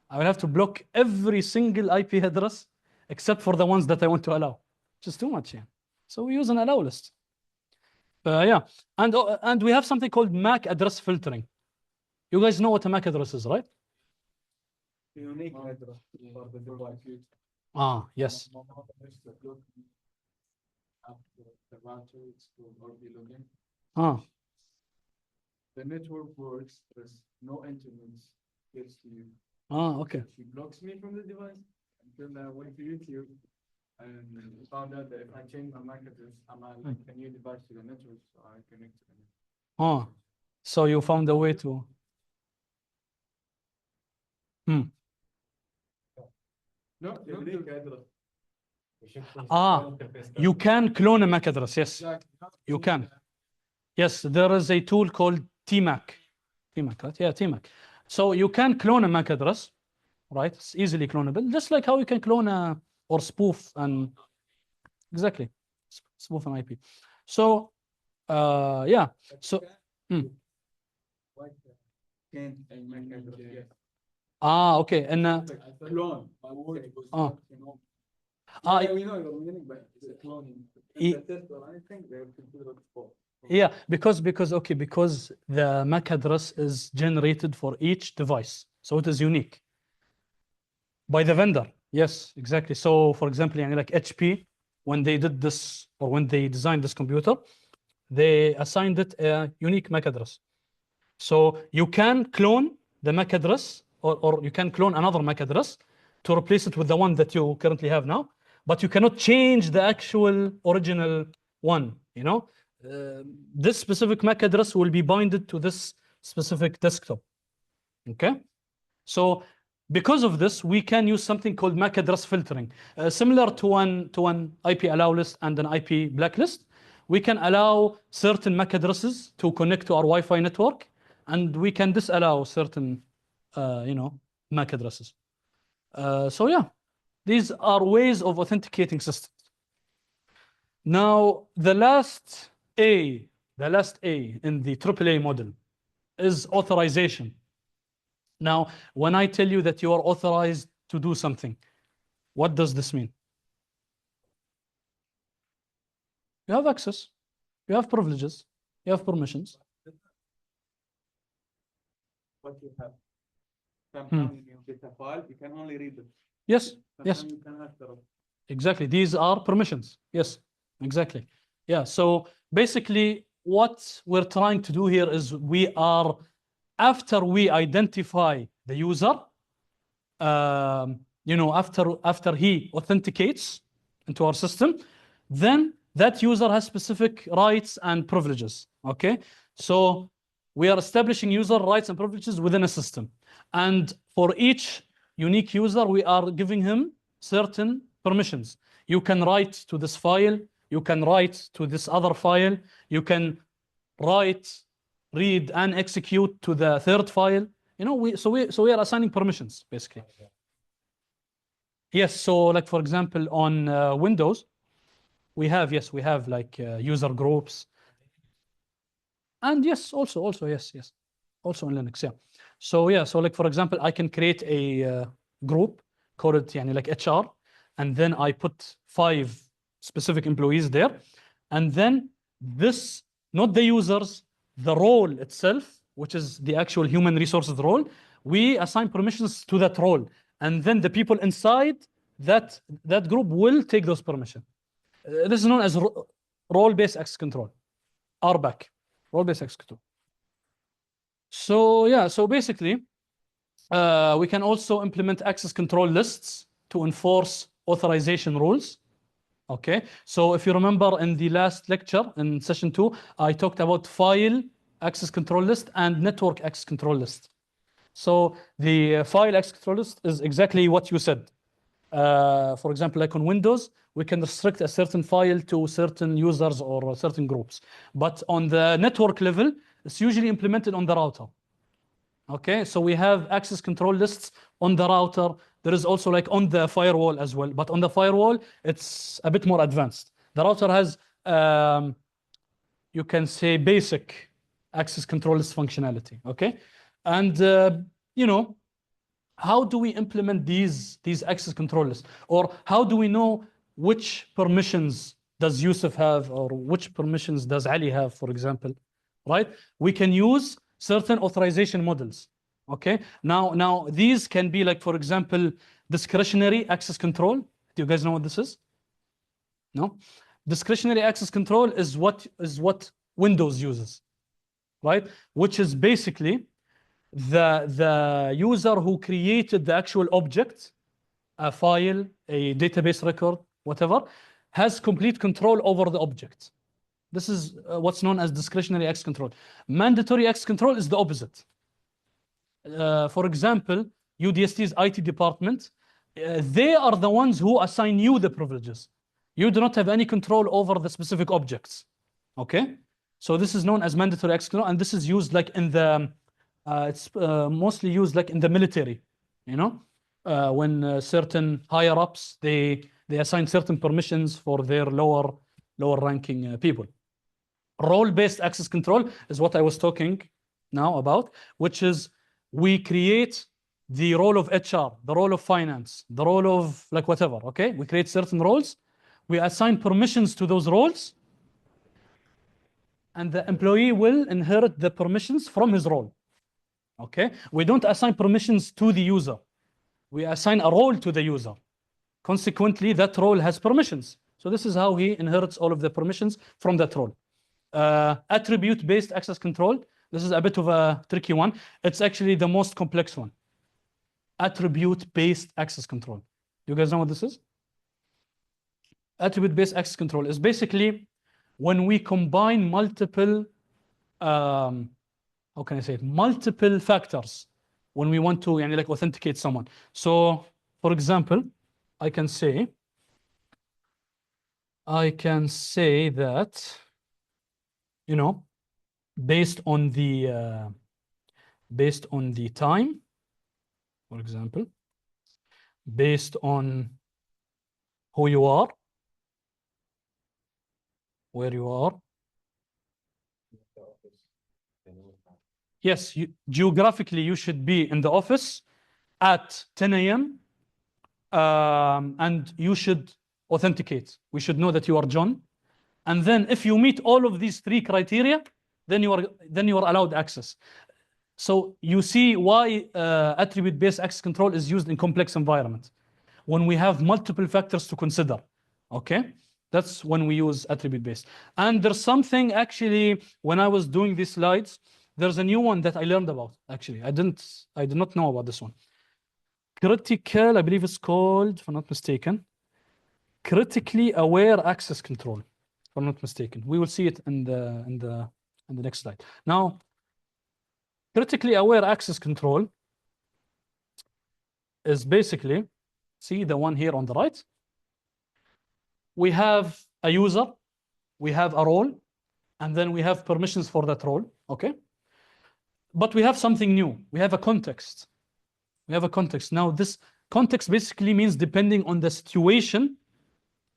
I will have to block every single IP address except for the ones that I want to allow, which is too much. Yeah. So we use an allow list. Yeah, and we have something called MAC address filtering. You guys know what a MAC address is, right? Unique address for the device. Ah, yes. Ah. The network works, there's no internet gets to you. Ah, okay. She blocks me from the device until I went to YouTube and found out that if I change my MAC address, I'm adding a new device to the network, so I connect to it. Ah, so you found a way to. No, unique address. Ah, you can clone a MAC address, yes. You can. Yes, there is a tool called TMAC. TMAC, right? Yeah, TMAC. So you can clone a MAC address, right? It's easily clonable, just like how you can clone or spoof and exactly spoof an IP. So yeah. So okay, and clone. we know your meaning, but it's a cloning. Yeah, because the MAC address is generated for each device, so it is unique by the vendor. Yes, exactly. So, for example, like HP, when they did this or when they designed this computer, they assigned it a unique MAC address. So you can clone the MAC address, or you can clone another MAC address to replace it with the one that you currently have now, but you cannot change the actual original one. You know, this specific MAC address will be binded to this specific desktop. Okay, so because of this, we can use something called MAC address filtering, similar to an IP allow list and an IP blacklist. We can allow certain MAC addresses to connect to our Wi-Fi network, and we can disallow certain, you know, MAC addresses. So yeah, these are ways of authenticating systems. Now, the last A in the AAA model is authorization. Now, when I tell you that you are authorized to do something, what does this mean? You have access, you have privileges, you have permissions. What you have. Sometimes when you get a file, you can only read it. Yes, yes. You can have the... Exactly. These are permissions. Yes, exactly. Yeah. So basically, what we're trying to do here is after we identify the user, you know, after he authenticates into our system, then that user has specific rights and privileges. Okay. So we are establishing user rights and privileges within a system. And for each unique user, we are giving him certain permissions. You can write to this file. You can write to this other file. You can write, read, and execute to the third file. You know, so we are assigning permissions, basically. Yes, so like, for example, on Windows, we have like user groups. And yes, also, yes. Also in Linux, yeah. So yeah, so like, for example, I can create a group, call it like HR, and then I put 5 specific employees there. And then this, not the users, the role itself, which is the actual human resources role, we assign permissions to that role. And then the people inside that group will take those permissions. This is known as role-based access control, RBAC, role-based access control. So yeah, so basically, we can also implement access control lists to enforce authorization rules. Okay, so if you remember in the last lecture in session 2, I talked about file access control list and network access control list. So the file access control list is exactly what you said. For example, like on Windows, we can restrict a certain file to certain users or certain groups. But on the network level, it's usually implemented on the router. Okay, so we have access control lists on the router. There is also like on the firewall as well. But on the firewall, it's a bit more advanced. The router has, you can say, basic access control list functionality. Okay, and you know, how do we implement these access control lists, or how do we know which permissions does Yusuf have or which permissions does Ali have, for example, right? We can use certain authorization models. Okay, now these can be like, for example, discretionary access control. Do you guys know what this is? No? Discretionary access control is what Windows uses, right? Which is basically the user who created the actual object, a file, a database record, whatever, has complete control over the object. This is what's known as discretionary access control. Mandatory access control is the opposite. For example, UDST's IT department, they are the ones who assign you the privileges. You do not have any control over the specific objects. Okay? So this is known as mandatory access control, and this is used like in the it's mostly used like in the military, you know, when certain higher ups they assign certain permissions for their lower ranking people. Role-based access control is what I was talking now about, which is we create the role of HR, the role of finance, the role of like whatever. Okay, we create certain roles, we assign permissions to those roles, and the employee will inherit the permissions from his role. Okay, we don't assign permissions to the user. We assign a role to the user. Consequently, that role has permissions. So this is how he inherits all of the permissions from that role. Attribute-based access control. This is a bit of a tricky one. It's actually the most complex one. Attribute-based access control. You guys know what this is? Attribute-based access control is basically when we combine multiple how can I say it? Multiple factors when we want to like authenticate someone. So, for example, I can say that, you know, based on the time, for example, based on who you are, where you are. Yes, geographically, you should be in the office at 10 a.m. And you should authenticate. We should know that you are John. And then if you meet all of these 3 criteria, then you are allowed access. So you see why attribute-based access control is used in complex environment. When we have multiple factors to consider, okay? That's when we use attribute-based. And there's something actually, when I was doing these slides, there's a new one that I learned about, actually. I did not know about this one. Critical, I believe it's called, if I'm not mistaken, critically aware access control, if I'm not mistaken. We will see it in the next slide. Now, critically aware access control is basically, see the one here on the right? We have a user, we have a role, and then we have permissions for that role, okay? But we have something new. We have a context. We have a context. Now, this context basically means depending on the situation,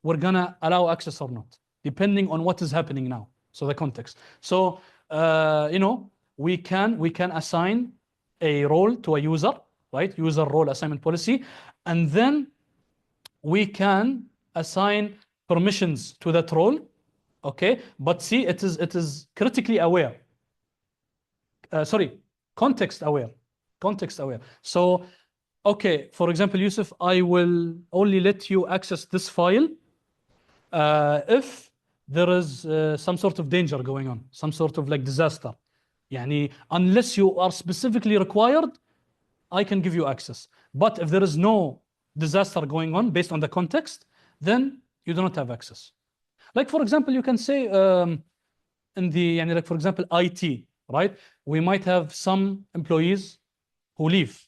we're gonna allow access or not, depending on what is happening now. So the context. So, you know, we can assign a role to a user, right? User role assignment policy. And then we can assign permissions to that role, okay? But see, it is critically aware. Sorry, context aware. Context aware. So okay, for example, Yusuf, I will only let you access this file if there is some sort of danger going on, some sort of like disaster. Yani, unless you are specifically required, I can give you access. But if there is no disaster going on based on the context, then you do not have access. Like, for example, you can say in the, yani, like, for example, IT, right? We might have some employees who leave.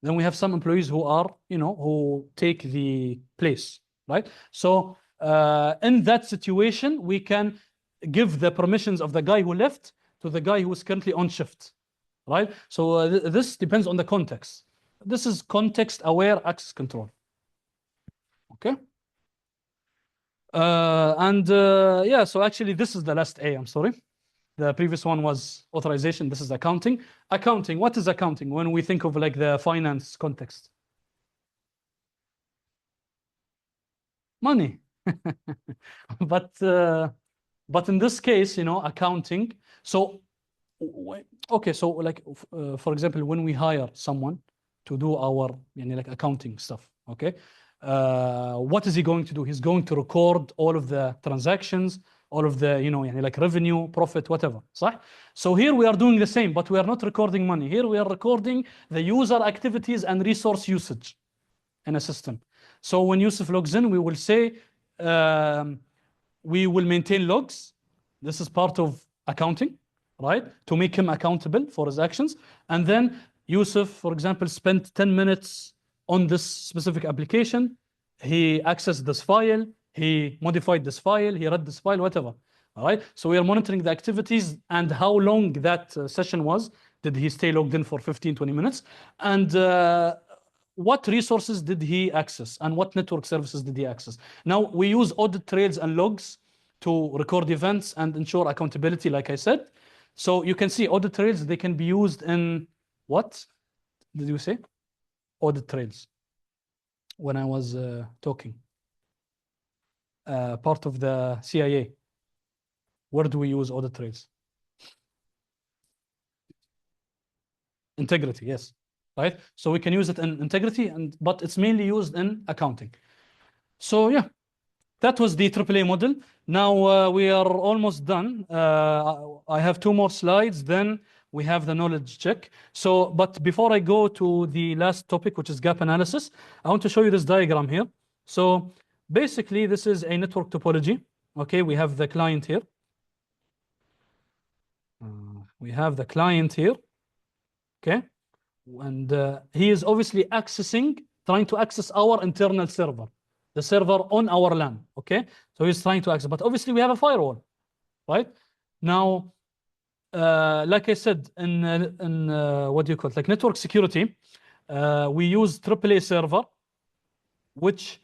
Then we have some employees who are, who take the place, right? So in that situation, we can give the permissions of the guy who left to the guy who is currently on shift, right? So this depends on the context. This is context-aware access control. Okay. Yeah, so actually this is the last A, I'm sorry. The previous one was authorization. This is accounting. Accounting, what is accounting when we think of like the finance context? Money. But in this case, accounting. So, okay, so like, for example, when we hire someone to do our like accounting stuff, okay, what is he going to do? He's going to record all of the transactions, all of the, like revenue, profit, whatever. صح? So here we are doing the same, but we are not recording money. Here we are recording the user activities and resource usage in a system. So when Yusuf logs in, we will say, we will maintain logs. This is part of accounting, right? To make him accountable for his actions. And then Yusuf, for example, spent 10 minutes on this specific application. He accessed this file. He modified this file. He read this file, whatever. All right. So we are monitoring the activities and how long that session was. Did he stay logged in for 15, 20 minutes? And what resources did he access and what network services did he access? Now, we use audit trails and logs to record events and ensure accountability, like I said. So you can see audit trails, they can be used in what did you say? Audit trails. When I was talking. Part of the CIA. Where do we use audit trails? Integrity, yes. Right? So we can use it in integrity, but it's mainly used in accounting. So yeah, that was the AAA model. Now we are almost done. I have 2 more slides, then we have the knowledge check. So, but before I go to the last topic, which is gap analysis, I want to show you this diagram here. So basically, this is a network topology. Okay, we have the client here. We have the client here. Okay, and he is obviously trying to access our internal server, the server on our LAN, okay? So he's trying to access, but obviously we have a firewall, right? Now, like I said, in what do you call it? Like network security, we use AAA server, which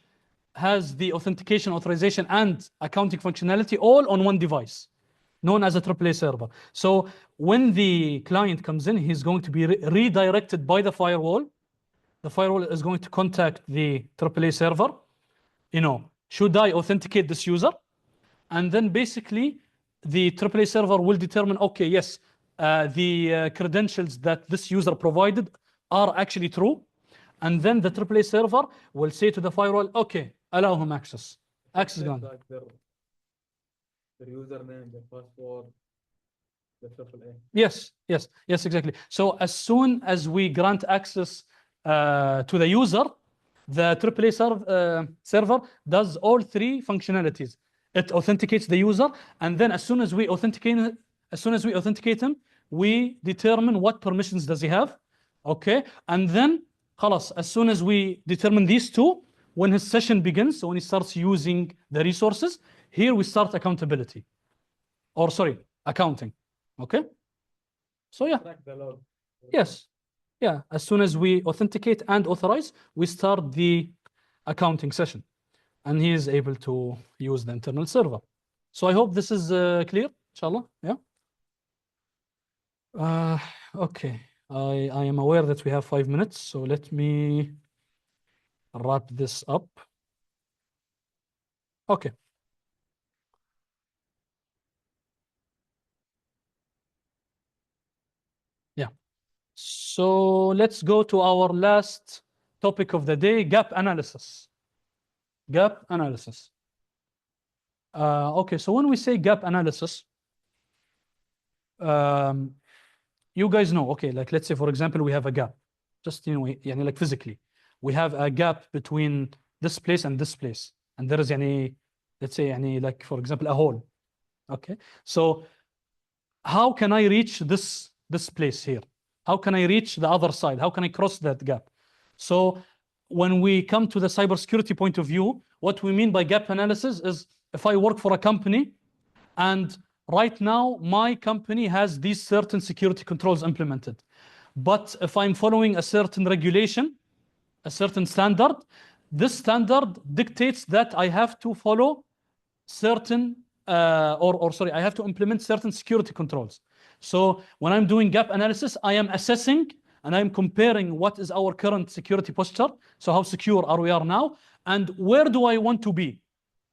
has the authentication, authorization, and accounting functionality all on one device, known as a AAA server. So when the client comes in, he's going to be redirected by the firewall. The firewall is going to contact the AAA server. Should I authenticate this user? And then basically the AAA server will determine, okay, yes, the credentials that this user provided are actually true. And then the AAA server will say to the firewall, okay, allow him access. Access gone. Like their username, their password, the AAA. Yes, exactly. So as soon as we grant access to the user, the AAA server does all 3 functionalities. It authenticates the user, and then as soon as we authenticate him, we determine what permissions does he have. Okay, and then خلاص, as soon as we determine these 2, when his session begins, so when he starts using the resources, here we start accountability, or sorry, accounting. Okay, so yeah, Track the log. yes, yeah, as soon as we authenticate and authorize, we start the accounting session, and he is able to use the internal server. So I hope this is clear, inshallah. Yeah. Okay, I am aware that we have 5 minutes, so let me wrap this up. Okay. Yeah. So let's go to our last topic of the day, gap analysis. Gap analysis. Okay, so when we say gap analysis, you guys know, okay, like let's say, for example, we have a gap. Just, يعني like physically. We have a gap between this place and this place. And there is, let's say, like, for example, a hole. Okay, so how can I reach this place here? How can I reach the other side? How can I cross that gap? So when we come to the cybersecurity point of view, what we mean by gap analysis is if I work for a company and right now my company has these certain security controls implemented. But if I'm following a certain regulation, a certain standard, this standard dictates that I have to follow certain sorry, I have to implement certain security controls. So when I'm doing gap analysis, I am assessing and I'm comparing what is our current security posture. So how secure are we now? And where do I want to be?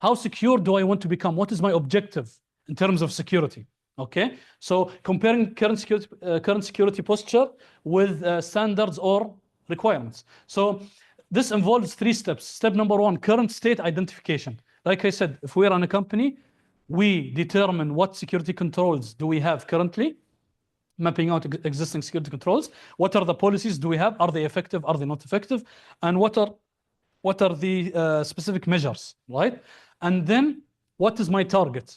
How secure do I want to become? What is my objective in terms of security? Okay, so comparing current security posture with standards or requirements. So this involves 3 steps. Step number 1, current state identification. Like I said, if we are in a company, we determine what security controls do we have currently, mapping out existing security controls. What are the policies do we have? Are they effective? Are they not effective? And what are the specific measures, right? And then what is my target?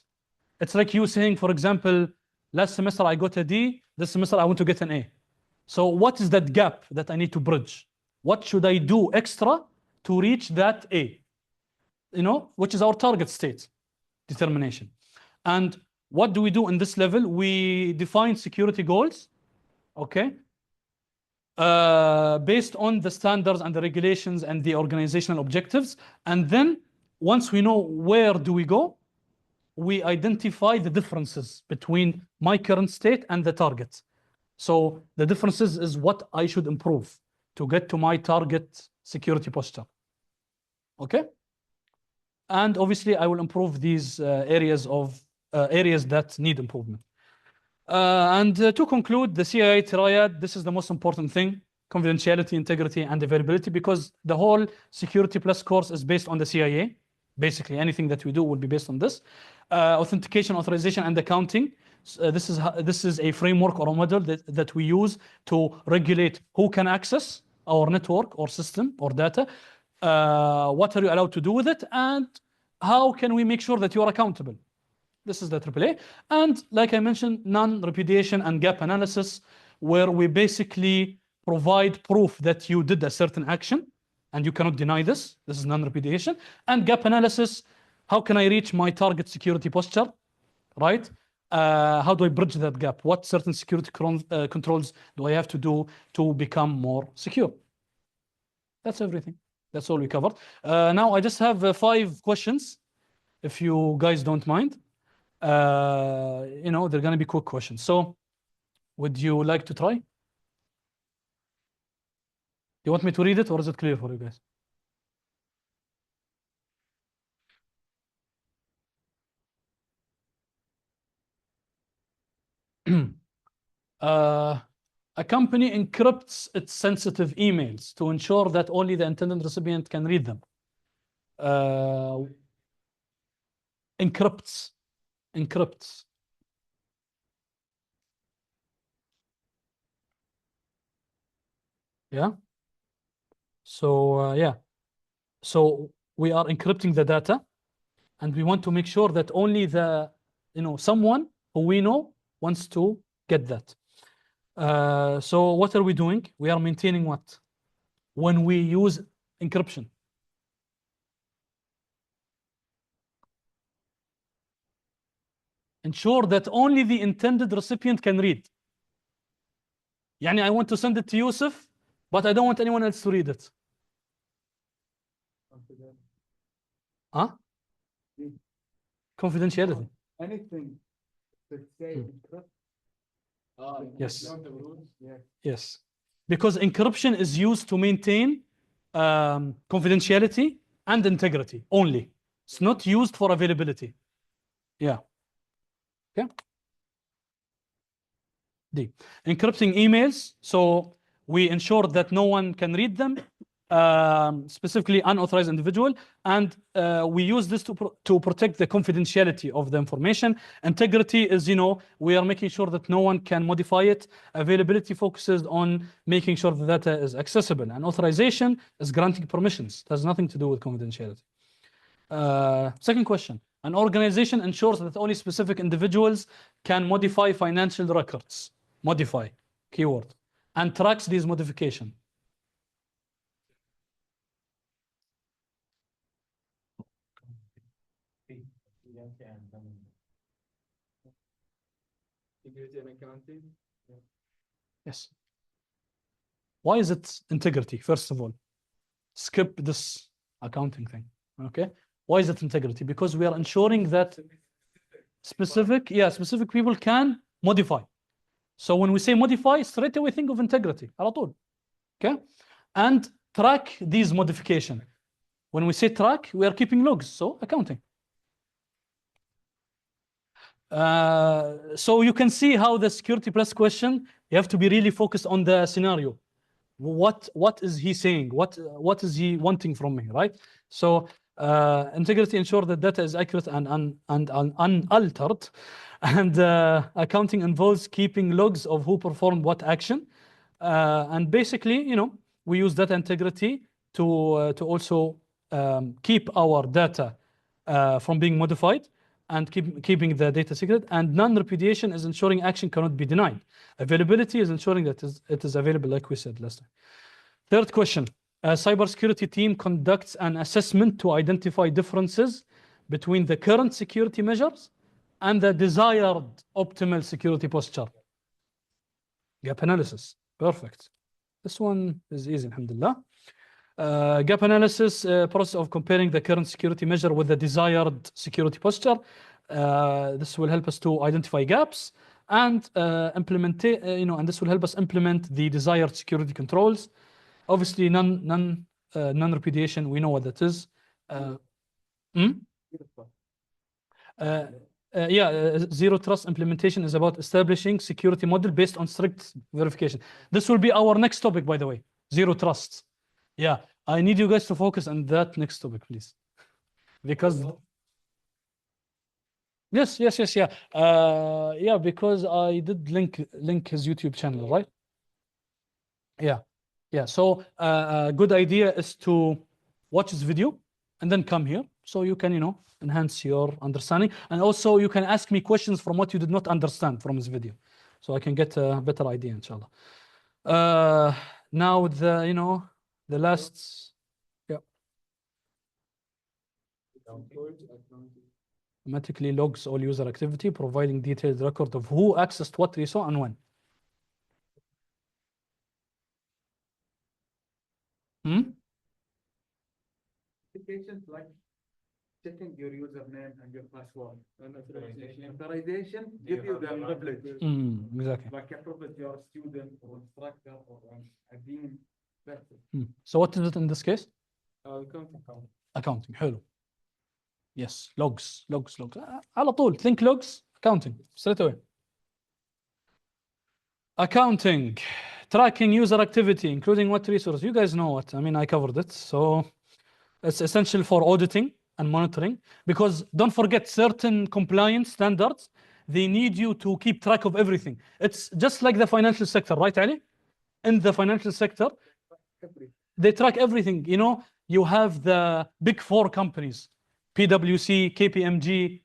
It's like you saying, for example, last semester I got a D, this semester I want to get an A. So what is that gap that I need to bridge? What should I do extra to reach that A? Which is our target state determination. And what do we do in this level? We define security goals, okay, based on the standards and the regulations and the organizational objectives. And then once we know where do we go, we identify the differences between my current state and the target. So the differences is what I should improve to get to my target security posture. Okay? And obviously I will improve these areas that need improvement. And to conclude, the CIA Triad, this is the most important thing: confidentiality, integrity, and availability, because the whole Security Plus course is based on the CIA. Basically, anything that we do will be based on this. Authentication, authorization, and accounting. This is a framework or a model that we use to regulate who can access our network or system or data. What are you allowed to do with it? And how can we make sure that you are accountable? This is the AAA. And like I mentioned, non-repudiation and gap analysis, where we basically provide proof that you did a certain action and you cannot deny this. This is non-repudiation. And gap analysis, how can I reach my target security posture, right? How do I bridge that gap? What certain security controls do I have to do to become more secure? That's everything. That's all we covered. Now I just have 5 questions, if you guys don't mind. They're going to be quick questions. So would you like to try? You want me to read it, or is it clear for you guys? A company encrypts its sensitive emails to ensure that only the intended recipient can read them. Encrypts. Yeah. So yeah. So we are encrypting the data, and we want to make sure that only the someone who we know wants to get that. So what are we doing? We are maintaining what? When we use encryption. Ensure that only the intended recipient can read. Yani I want to send it to Yusuf, but I don't want anyone else to read it. Huh? Confidentiality. Anything that say encrypt. Yes. Yes. Because encryption is used to maintain confidentiality and integrity only. It's not used for availability. Yeah. Okay. D. Encrypting emails, so we ensure that no one can read them. specifically unauthorized individual, and we use this to protect the confidentiality of the information. Integrity is, we are making sure that no one can modify it. Availability focuses on making sure the data is accessible, and authorization is granting permissions. It has nothing to do with confidentiality. Second question. An organization ensures that only specific individuals can modify financial records. Modify, keyword, and tracks these modifications. Security and accounting. Yes. Why is it integrity? First of all, skip this accounting thing. Okay. Why is it integrity? Because we are ensuring that specific people can modify. So when we say modify, straight away think of integrity. على طول. Okay. And track these modifications. When we say track, we are keeping logs. So accounting. So you can see how the security plus question, you have to be really focused on the scenario. What is he saying? What is he wanting from me, right? So integrity ensure that data is accurate and unaltered, and accounting involves keeping logs of who performed what action, and basically, we use data integrity to also keep our data from being modified, and keeping the data secret. And non-repudiation is ensuring action cannot be denied. Availability is ensuring that it is available, like we said last time. Third question. A cybersecurity team conducts an assessment to identify differences between the current security measures and the desired optimal security posture. Gap analysis. Perfect. This one is easy, alhamdulillah. Gap analysis, process of comparing the current security measure with the desired security posture. This will help us to identify gaps and implement, and this will help us implement the desired security controls. Obviously, non-repudiation, we know what that is. Zero trust implementation is about establishing security model based on strict verification. This will be our next topic, by the way. Zero trust. Yeah, I need you guys to focus on that next topic, please. Because yes. Yeah, because I did link his YouTube channel, right? Yeah. So a good idea is to watch his video and then come here, so you can, enhance your understanding, and also you can ask me questions from what you did not understand from his video, so I can get a better idea, inshallah. Now the last, automatically logs all user activity, providing detailed record of who accessed what resource and when. Applications like checking your username and your password. Authorization give you the privilege. Exactly. Like a privilege, your student or instructor or a dean. So what is it in this case? Accounting. حلو. Yes, logs. على طول think logs, accounting straight away. Accounting, tracking user activity, including what resource. You guys know what I mean. I covered it. So it's essential for auditing and monitoring, because don't forget, certain compliance standards, they need you to keep track of everything. It's just like the financial sector, right, Ali? In the financial sector, they track everything. You have the big four companies, PwC, KPMG,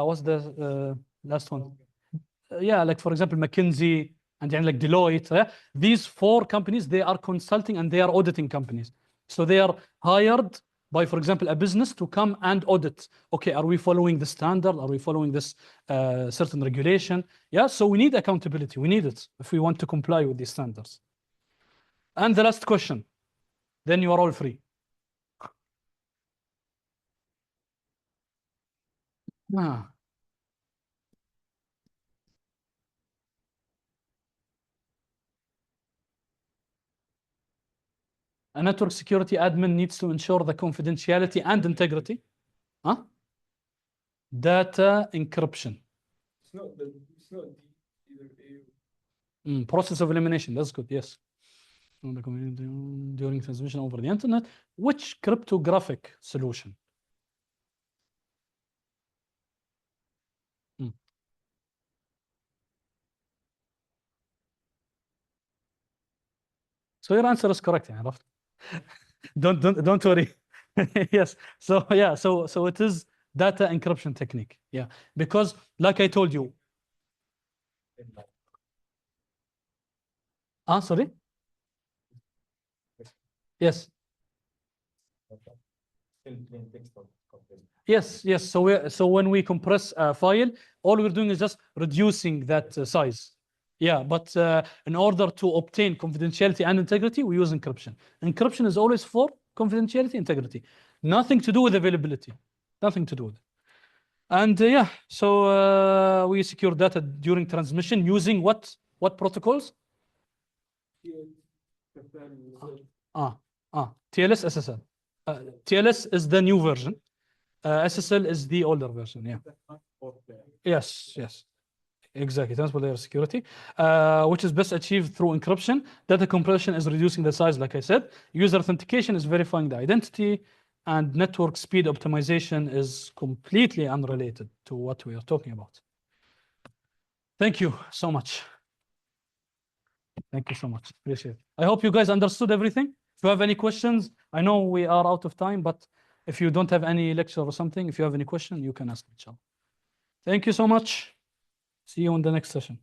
what's the last one? Like for example, McKinsey, and then like Deloitte. These four companies, they are consulting and they are auditing companies. So they are hired by, for example, a business to come and audit. Okay, are we following the standard? Are we following this certain regulation? So we need accountability. We need it if we want to comply with these standards. And the last question, then you are all free. A network security admin needs to ensure the confidentiality and integrity. Data encryption. It's not either process of elimination. That's good. Yes. during transmission over the internet. Which cryptographic solution? So your answer is correct, يعني عرفت? Don't worry. Yes. So yeah, so it is data encryption technique. Yeah, because like I told you. Sorry. Yes. Yes. So when we compress a file, all we're doing is just reducing that size. Yeah, but in order to obtain confidentiality and integrity, we use encryption. Encryption is always for confidentiality, integrity. Nothing to do with availability. Nothing to do with it. And yeah, so we secure data during transmission using what protocols? TLS, SSL. TLS is the new version. SSL is the older version. Yeah. Yes. Exactly, transport layer security, which is best achieved through encryption. Data compression is reducing the size, like I said. User authentication is verifying the identity, and network speed optimization is completely unrelated to what we are talking about. Thank you so much. Thank you so much. Appreciate it. I hope you guys understood everything. If you have any questions, I know we are out of time, but if you don't have any lecture or something, if you have any question, you can ask me. Thank you so much. See you in the next session.